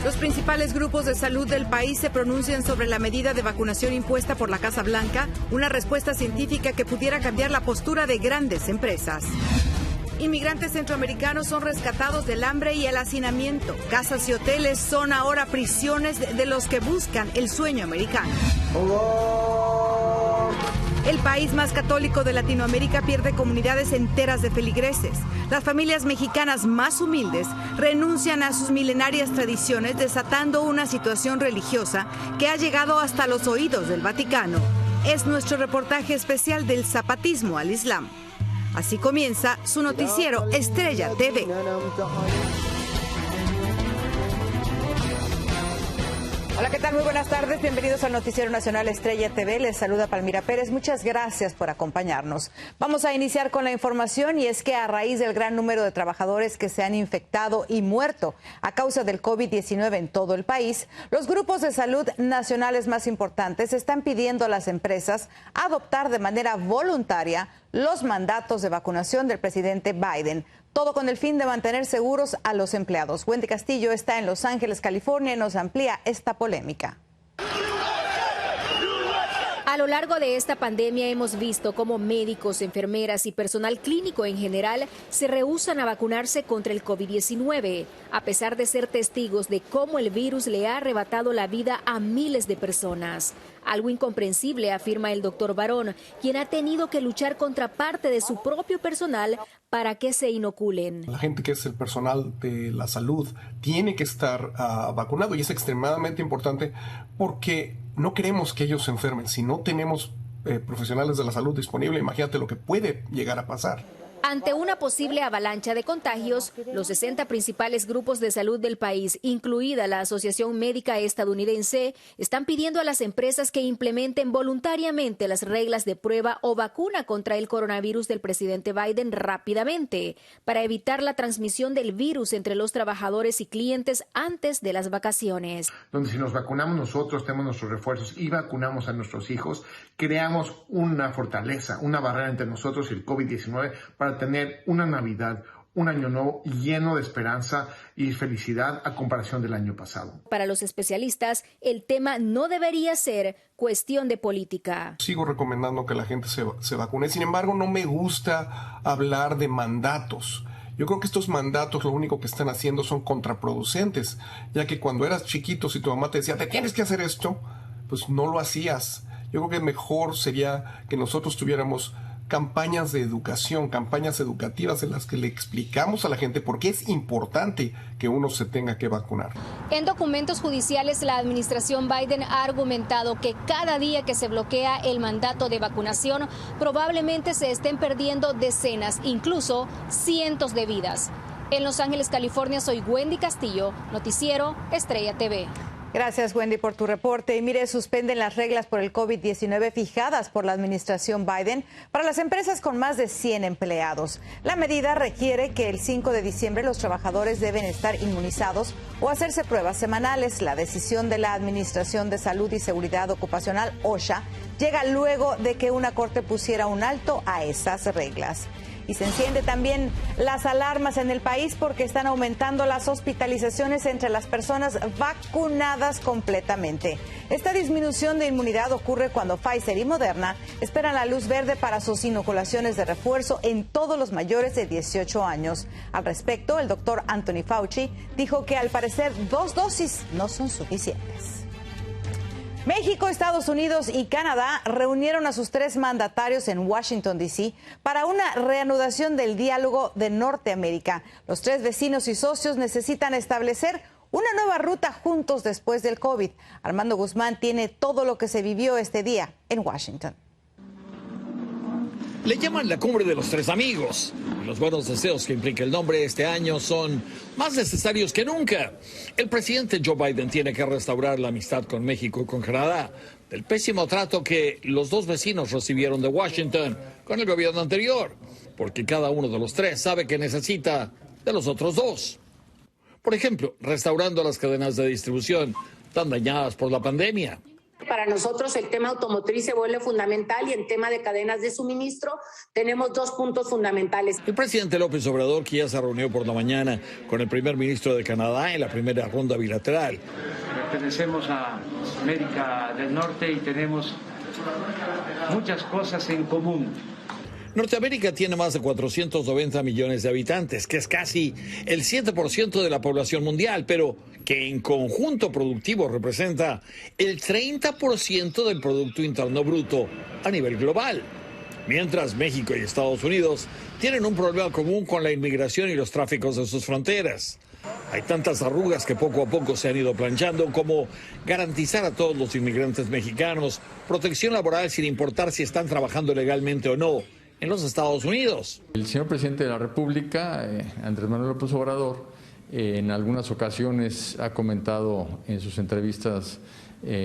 Los principales grupos de salud del país se pronuncian sobre la medida de vacunación impuesta por la Casa Blanca, una respuesta científica que pudiera cambiar la postura de grandes empresas. Inmigrantes centroamericanos son rescatados del hambre y el hacinamiento. Casas y hoteles son ahora prisiones de los que buscan el sueño americano. El país más católico de Latinoamérica pierde comunidades enteras de feligreses. Las familias mexicanas más humildes renuncian a sus milenarias tradiciones, desatando una situación religiosa que ha llegado hasta los oídos del Vaticano. Es nuestro reportaje especial del zapatismo al Islam. Así comienza su noticiero Estrella TV. Hola, ¿qué tal? Muy buenas tardes. Bienvenidos al Noticiero Nacional Estrella TV. Les saluda Palmira Pérez. Muchas gracias por acompañarnos. Vamos a iniciar con la información y es que a raíz del gran número de trabajadores que se han infectado y muerto a causa del COVID-19 en todo el país, los grupos de salud nacionales más importantes están pidiendo a las empresas adoptar de manera voluntaria los mandatos de vacunación del presidente Biden. Todo con el fin de mantener seguros a los empleados. Wendy Castillo está en Los Ángeles, California, y nos amplía esta polémica. A lo largo de esta pandemia hemos visto cómo médicos, enfermeras y personal clínico en general se rehúsan a vacunarse contra el COVID-19, a pesar de ser testigos de cómo el virus le ha arrebatado la vida a miles de personas. Algo incomprensible, afirma el doctor Barón, quien ha tenido que luchar contra parte de su propio personal para que se inoculen. La gente que es el personal de la salud tiene que estar vacunado y es extremadamente importante porque no queremos que ellos se enfermen. Si no tenemos profesionales de la salud disponibles, imagínate lo que puede llegar a pasar. Ante una posible avalancha de contagios, los 60 principales grupos de salud del país, incluida la Asociación Médica Estadounidense, están pidiendo a las empresas que implementen voluntariamente las reglas de prueba o vacuna contra el coronavirus del presidente Biden rápidamente, para evitar la transmisión del virus entre los trabajadores y clientes antes de las vacaciones. Donde si nos vacunamos nosotros, tenemos nuestros refuerzos y vacunamos a nuestros hijos, creamos una fortaleza, una barrera entre nosotros y el COVID-19 para tener una Navidad, un año nuevo lleno de esperanza y felicidad a comparación del año pasado. Para los especialistas, el tema no debería ser cuestión de política. Sigo recomendando que la gente se vacune. Sin embargo, no me gusta hablar de mandatos. Yo creo que estos mandatos lo único que están haciendo son contraproducentes, ya que cuando eras chiquito, si tu mamá te decía, te tienes que hacer esto, pues no lo hacías. Yo creo que mejor sería que nosotros tuviéramos campañas de educación, campañas educativas en las que le explicamos a la gente por qué es importante que uno se tenga que vacunar. En documentos judiciales, la administración Biden ha argumentado que cada día que se bloquea el mandato de vacunación, probablemente se estén perdiendo decenas, incluso cientos de vidas. En Los Ángeles, California, soy Wendy Castillo, Noticiero Estrella TV. Gracias, Wendy, por tu reporte. Y mire, suspenden las reglas por el COVID-19 fijadas por la administración Biden para las empresas con más de 100 empleados. La medida requiere que el 5 de diciembre los trabajadores deben estar inmunizados o hacerse pruebas semanales. La decisión de la Administración de Salud y Seguridad Ocupacional, OSHA, llega luego de que una corte pusiera un alto a esas reglas. Y se encienden también las alarmas en el país porque están aumentando las hospitalizaciones entre las personas vacunadas completamente. Esta disminución de inmunidad ocurre cuando Pfizer y Moderna esperan la luz verde para sus inoculaciones de refuerzo en todos los mayores de 18 años. Al respecto, el doctor Anthony Fauci dijo que al parecer 2 dosis no son suficientes. México, Estados Unidos y Canadá reunieron a sus 3 mandatarios en Washington, D.C. para una reanudación del diálogo de Norteamérica. Los 3 vecinos y socios necesitan establecer una nueva ruta juntos después del COVID. Armando Guzmán tiene todo lo que se vivió este día en Washington. Le llaman la cumbre de los 3 amigos. Los buenos deseos que implica el nombre este año son más necesarios que nunca. El presidente Joe Biden tiene que restaurar la amistad con México y con Canadá del pésimo trato que los 2 vecinos recibieron de Washington con el gobierno anterior, porque cada uno de los 3 sabe que necesita de los otros 2. Por ejemplo, restaurando las cadenas de distribución tan dañadas por la pandemia. Para nosotros el tema automotriz se vuelve fundamental y en tema de cadenas de suministro tenemos 2 puntos fundamentales. El presidente López Obrador, que ya se reunió por la mañana con el primer ministro de Canadá en la primera ronda bilateral. Pertenecemos a América del Norte y tenemos muchas cosas en común. Norteamérica tiene más de 490 millones de habitantes, que es casi el 7% de la población mundial, pero que en conjunto productivo representa el 30% del Producto Interno Bruto a nivel global. Mientras México y Estados Unidos tienen un problema común con la inmigración y los tráficos de sus fronteras. Hay tantas arrugas que poco a poco se han ido planchando, como garantizar a todos los inmigrantes mexicanos protección laboral sin importar si están trabajando legalmente o no en los Estados Unidos. El señor presidente de la República, Andrés Manuel López Obrador, en algunas ocasiones ha comentado en sus entrevistas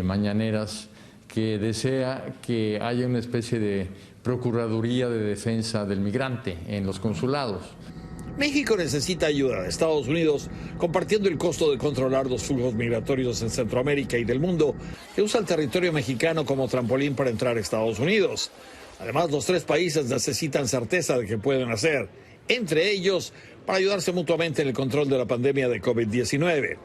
mañaneras que desea que haya una especie de Procuraduría de Defensa del Migrante en los consulados. México necesita ayuda de Estados Unidos, compartiendo el costo de controlar los flujos migratorios en Centroamérica y del mundo, que usa el territorio mexicano como trampolín para entrar a Estados Unidos. Además, los 3 países necesitan certeza de que pueden hacer, entre ellos, para ayudarse mutuamente en el control de la pandemia de COVID-19.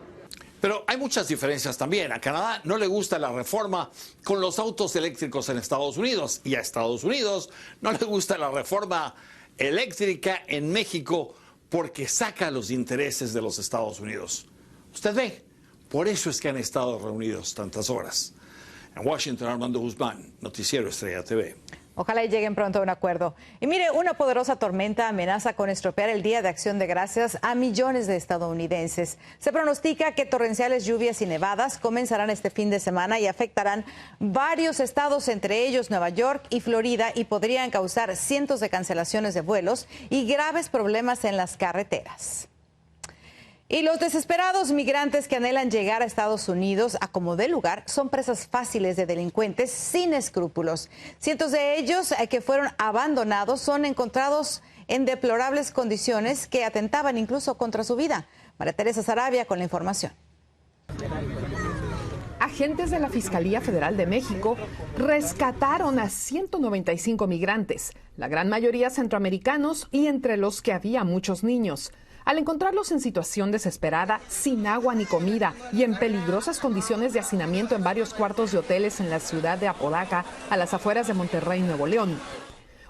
Pero hay muchas diferencias también. A Canadá no le gusta la reforma con los autos eléctricos en Estados Unidos, y a Estados Unidos no le gusta la reforma eléctrica en México porque saca los intereses de los Estados Unidos. Usted ve, por eso es que han estado reunidos tantas horas. En Washington, Armando Guzmán, Noticiero Estrella TV. Ojalá y lleguen pronto a un acuerdo. Y mire, una poderosa tormenta amenaza con estropear el Día de Acción de Gracias a millones de estadounidenses. Se pronostica que torrenciales lluvias y nevadas comenzarán este fin de semana y afectarán varios estados, entre ellos Nueva York y Florida, y podrían causar cientos de cancelaciones de vuelos y graves problemas en las carreteras. Y los desesperados migrantes que anhelan llegar a Estados Unidos a como dé lugar son presas fáciles de delincuentes sin escrúpulos. Cientos de ellos que fueron abandonados son encontrados en deplorables condiciones que atentaban incluso contra su vida. María Teresa Sarabia con la información. Agentes de la Fiscalía Federal de México rescataron a 195 migrantes, la gran mayoría centroamericanos y entre los que había muchos niños. Al encontrarlos en situación desesperada, sin agua ni comida y en peligrosas condiciones de hacinamiento en varios cuartos de hoteles en la ciudad de Apodaca, a las afueras de Monterrey, Nuevo León.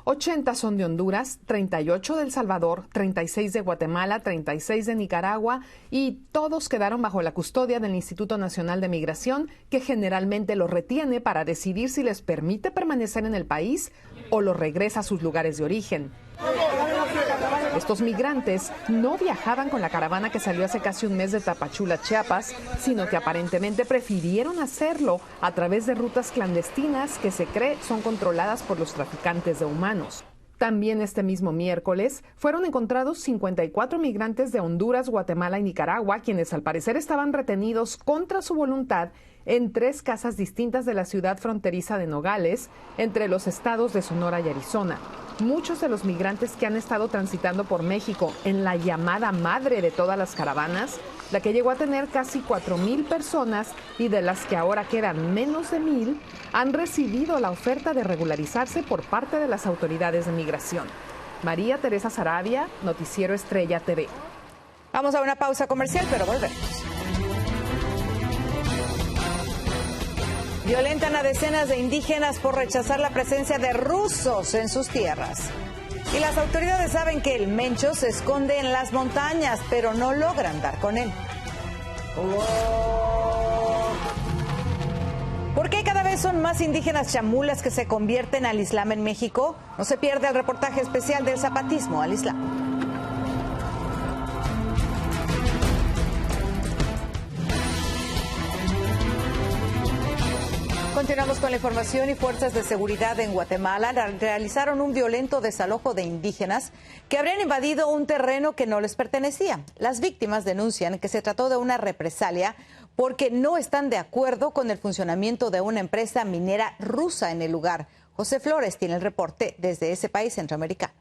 80 son de Honduras, 38 de El Salvador, 36 de Guatemala, 36 de Nicaragua y todos quedaron bajo la custodia del Instituto Nacional de Migración, que generalmente los retiene para decidir si les permite permanecer en el país o los regresa a sus lugares de origen. Estos migrantes no viajaban con la caravana que salió hace casi un mes de Tapachula, Chiapas, sino que aparentemente prefirieron hacerlo a través de rutas clandestinas que se cree son controladas por los traficantes de humanos. También este mismo miércoles fueron encontrados 54 migrantes de Honduras, Guatemala y Nicaragua, quienes al parecer estaban retenidos contra su voluntad en 3 casas distintas de la ciudad fronteriza de Nogales, entre los estados de Sonora y Arizona. Muchos de los migrantes que han estado transitando por México en la llamada madre de todas las caravanas, la que llegó a tener casi 4,000 personas y de las que ahora quedan menos de 1,000, han recibido la oferta de regularizarse por parte de las autoridades de migración. María Teresa Sarabia, Noticiero Estrella TV. Vamos a una pausa comercial, pero volvemos. Violentan a decenas de indígenas por rechazar la presencia de rusos en sus tierras. Y las autoridades saben que el mencho se esconde en las montañas, pero no logran dar con él. ¿Por qué cada vez son más indígenas chamulas que se convierten al Islam en México? No se pierde el reportaje especial del zapatismo al Islam. Continuamos con la información y fuerzas de seguridad en Guatemala realizaron un violento desalojo de indígenas que habrían invadido un terreno que no les pertenecía. Las víctimas denuncian que se trató de una represalia porque no están de acuerdo con el funcionamiento de una empresa minera rusa en el lugar. José Flores tiene el reporte desde ese país centroamericano.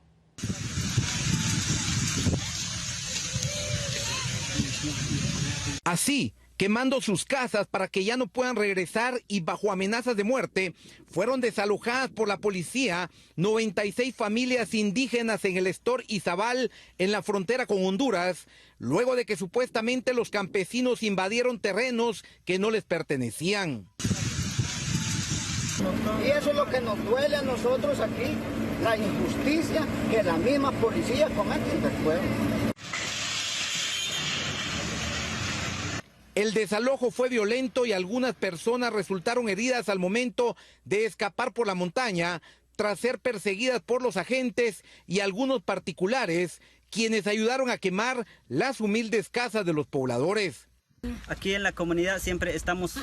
Así quemando sus casas para que ya no puedan regresar y bajo amenazas de muerte fueron desalojadas por la policía 96 familias indígenas en el Estor Izabal, en la frontera con Honduras, luego de que supuestamente los campesinos invadieron terrenos que no les pertenecían. Y eso es lo que nos duele a nosotros aquí, la injusticia que la misma policía comete en el pueblo. El desalojo fue violento y algunas personas resultaron heridas al momento de escapar por la montaña tras ser perseguidas por los agentes y algunos particulares, quienes ayudaron a quemar las humildes casas de los pobladores. Aquí en la comunidad siempre estamos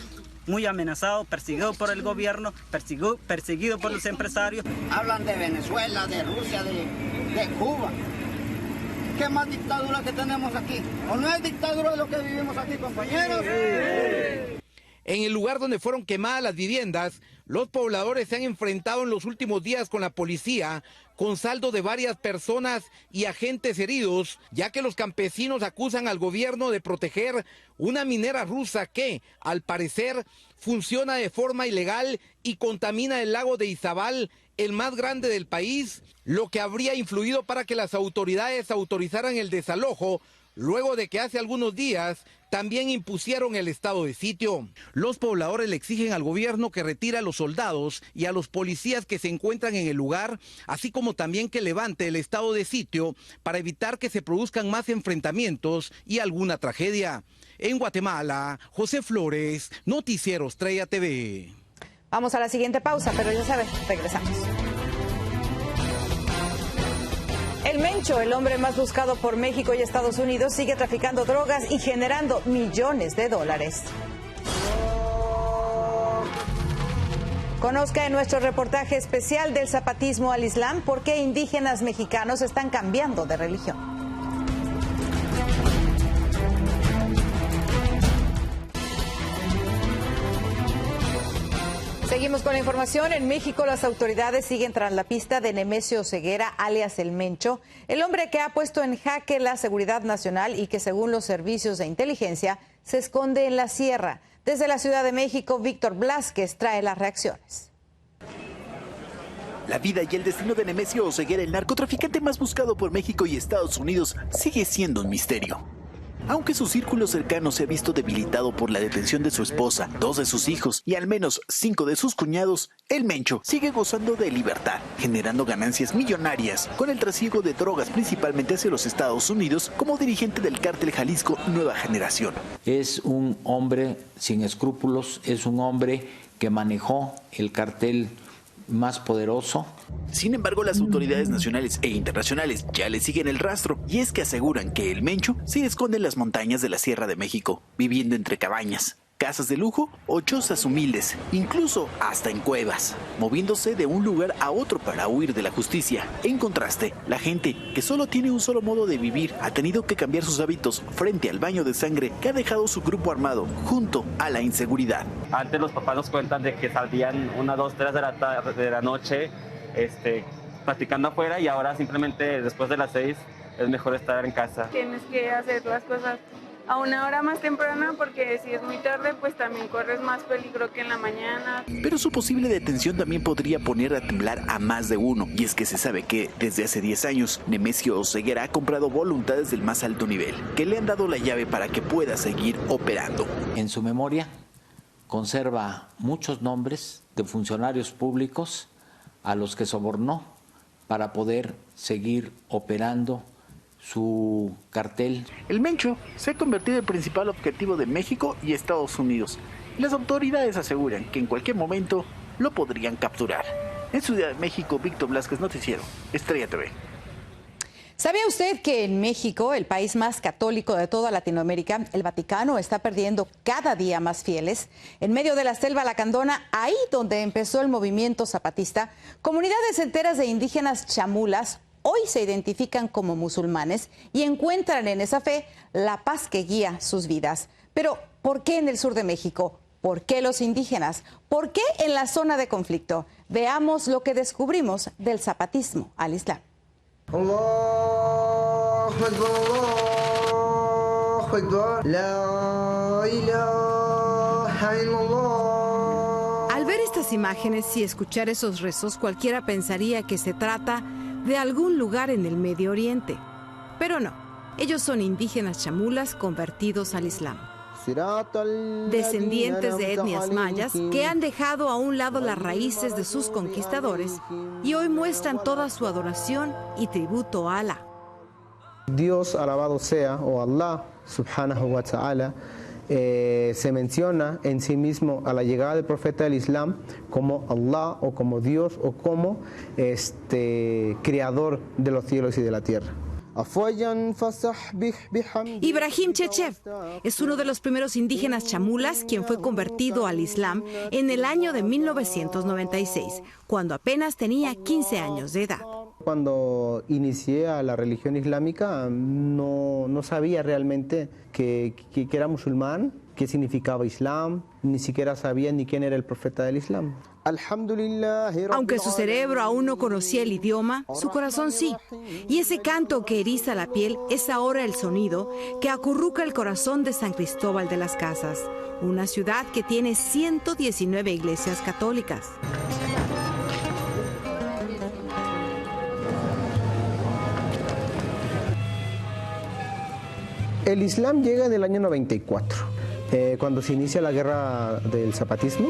muy amenazados, perseguidos por el gobierno, perseguidos por los empresarios. Hablan de Venezuela, de Rusia, de Cuba. ¿Qué más dictadura que tenemos aquí? ¿O no es dictadura lo que vivimos aquí, compañeros? Sí. En el lugar donde fueron quemadas las viviendas, los pobladores se han enfrentado en los últimos días con la policía, con saldo de varias personas y agentes heridos, ya que los campesinos acusan al gobierno de proteger una minera rusa que, al parecer, funciona de forma ilegal y contamina el lago de Izabal, el más grande del país, lo que habría influido para que las autoridades autorizaran el desalojo, luego de que hace algunos días también impusieron el estado de sitio. Los pobladores le exigen al gobierno que retire a los soldados y a los policías que se encuentran en el lugar, así como también que levante el estado de sitio para evitar que se produzcan más enfrentamientos y alguna tragedia. En Guatemala, José Flores, Noticiero Estrella TV. Vamos a la siguiente pausa, pero ya saben, regresamos. El Mencho, el hombre más buscado por México y Estados Unidos, sigue traficando drogas y generando millones de dólares. Conozca en nuestro reportaje especial del zapatismo al Islam por qué indígenas mexicanos están cambiando de religión. Seguimos con la información. En México, las autoridades siguen tras la pista de Nemesio Ceguera, alias El Mencho, el hombre que ha puesto en jaque la seguridad nacional y que, según los servicios de inteligencia, se esconde en la sierra. Desde la Ciudad de México, Víctor Blázquez trae las reacciones. La vida y el destino de Nemesio Ceguera, el narcotraficante más buscado por México y Estados Unidos, sigue siendo un misterio. Aunque su círculo cercano se ha visto debilitado por la detención de su esposa, 2 de sus hijos y al menos 5 de sus cuñados, el Mencho sigue gozando de libertad, generando ganancias millonarias con el trasiego de drogas principalmente hacia los Estados Unidos como dirigente del cártel Jalisco Nueva Generación. Es un hombre sin escrúpulos, es un hombre que manejó el cartel más poderoso. Sin embargo, las autoridades nacionales e internacionales ya le siguen el rastro, y es que aseguran que el Mencho se esconde en las montañas de la Sierra de México, viviendo entre cabañas, casas de lujo o chozas humildes, incluso hasta en cuevas, moviéndose de un lugar a otro para huir de la justicia. En contraste, la gente que solo tiene un solo modo de vivir ha tenido que cambiar sus hábitos frente al baño de sangre que ha dejado su grupo armado junto a la inseguridad. Antes los papás nos cuentan de que salían 1, 2, 3 de la noche platicando afuera, y ahora simplemente después de las 6 es mejor estar en casa. Tienes que hacer las cosas a una hora más temprana, porque si es muy tarde, pues también corres más peligro que en la mañana. Pero su posible detención también podría poner a temblar a más de uno, y es que se sabe que desde hace 10 años Nemesio Ceguera ha comprado voluntades del más alto nivel, que le han dado la llave para que pueda seguir operando. En su memoria conserva muchos nombres de funcionarios públicos a los que sobornó para poder seguir operando su cartel. El Mencho se ha convertido en el principal objetivo de México y Estados Unidos. Las autoridades aseguran que en cualquier momento lo podrían capturar. En Ciudad de México, Víctor Blázquez, Noticiero Estrella TV. ¿Sabía usted que en México, el país más católico de toda Latinoamérica, el Vaticano está perdiendo cada día más fieles? En medio de la selva lacandona, ahí donde empezó el movimiento zapatista, comunidades enteras de indígenas chamulas hoy se identifican como musulmanes y encuentran en esa fe la paz que guía sus vidas. Pero, ¿por qué en el sur de México? ¿Por qué los indígenas? ¿Por qué en la zona de conflicto? Veamos lo que descubrimos del zapatismo al Islam. الله أكبر الله أكبر لا Al ver estas imágenes y escuchar esos rezos, cualquiera pensaría que se trata de algún lugar en el Medio Oriente. Pero no, ellos son indígenas chamulas convertidos al Islam. Descendientes de etnias mayas que han dejado a un lado las raíces de sus conquistadores y hoy muestran toda su adoración y tributo a Alá. Dios alabado sea, o Allah subhanahu wa ta'ala, se menciona en sí mismo a la llegada del profeta del Islam como Allah o como Dios o como creador de los cielos y de la tierra. Ibrahim Chechev es uno de los primeros indígenas chamulas quien fue convertido al Islam en el año de 1996, cuando apenas tenía 15 años de edad. Cuando inicié a la religión islámica no sabía realmente que era musulmán, qué significaba Islam, ni siquiera sabía ni quién era el profeta del Islam. Aunque su cerebro aún no conocía el idioma, su corazón sí. Y ese canto que eriza la piel es ahora el sonido que acurruca el corazón de San Cristóbal de las Casas, una ciudad que tiene 119 iglesias católicas. El Islam llega en el año 94, cuando se inicia la guerra del zapatismo.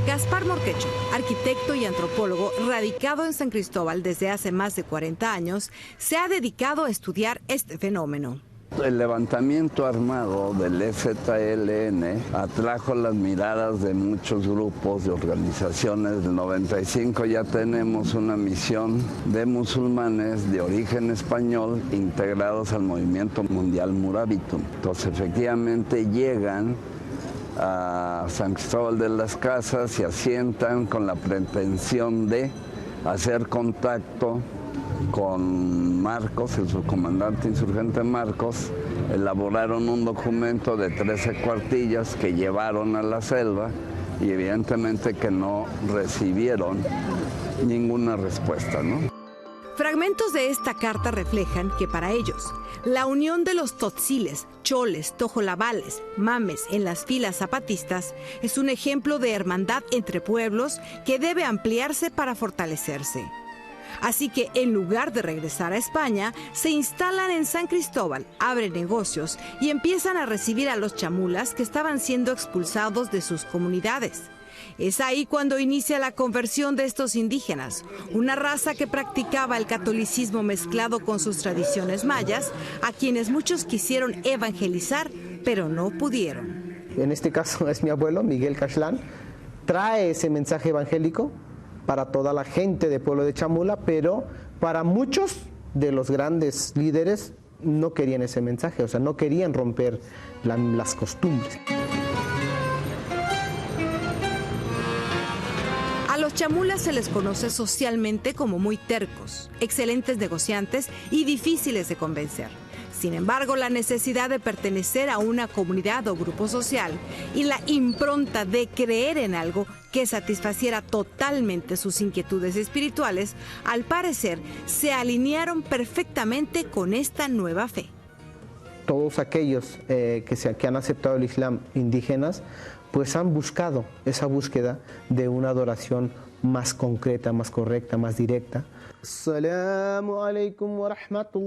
Gaspar Morquecho, arquitecto y antropólogo radicado en San Cristóbal desde hace más de 40 años, se ha dedicado a estudiar este fenómeno. El levantamiento armado del EZLN atrajo las miradas de muchos grupos de organizaciones. Del 95 ya tenemos una misión de musulmanes de origen español integrados al movimiento mundial Murabitum. Entonces efectivamente llegan a San Cristóbal de las Casas, se asientan con la pretensión de hacer contacto con Marcos, el subcomandante insurgente Marcos. Elaboraron un documento de 13 cuartillas que llevaron a la selva y evidentemente que no recibieron ninguna respuesta, ¿no? Fragmentos de esta carta reflejan que para ellos, la unión de los totziles, choles, tojolabales, mames en las filas zapatistas es un ejemplo de hermandad entre pueblos que debe ampliarse para fortalecerse. Así que en lugar de regresar a España, se instalan en San Cristóbal, abren negocios y empiezan a recibir a los chamulas que estaban siendo expulsados de sus comunidades. Es ahí cuando inicia la conversión de estos indígenas, una raza que practicaba el catolicismo mezclado con sus tradiciones mayas, a quienes muchos quisieron evangelizar, pero no pudieron. En este caso es mi abuelo, Miguel Cashlán, trae ese mensaje evangélico para toda la gente del pueblo de Chamula, pero para muchos de los grandes líderes no querían ese mensaje, o sea, no querían romper las costumbres. A los chamulas se les conoce socialmente como muy tercos, excelentes negociantes y difíciles de convencer. Sin embargo, la necesidad de pertenecer a una comunidad o grupo social y la impronta de creer en algo que satisfaciera totalmente sus inquietudes espirituales, al parecer, se alinearon perfectamente con esta nueva fe. Todos aquellos que han aceptado el Islam indígenas, pues han buscado esa búsqueda de una adoración más concreta, más correcta, más directa. Assalamu alaikum wa rahmatullah.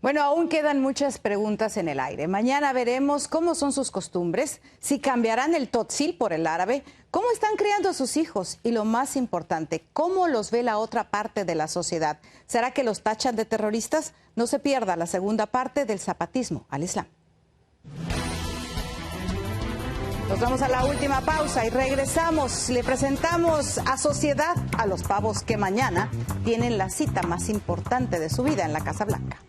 Bueno, aún quedan muchas preguntas en el aire. Mañana veremos cómo son sus costumbres, si cambiarán el totzil por el árabe, cómo están criando a sus hijos y, lo más importante, cómo los ve la otra parte de la sociedad. ¿Será que los tachan de terroristas? No se pierda la segunda parte del zapatismo al Islam. Nos vamos a la última pausa y regresamos. Le presentamos a Sociedad a los pavos que mañana tienen la cita más importante de su vida en la Casa Blanca.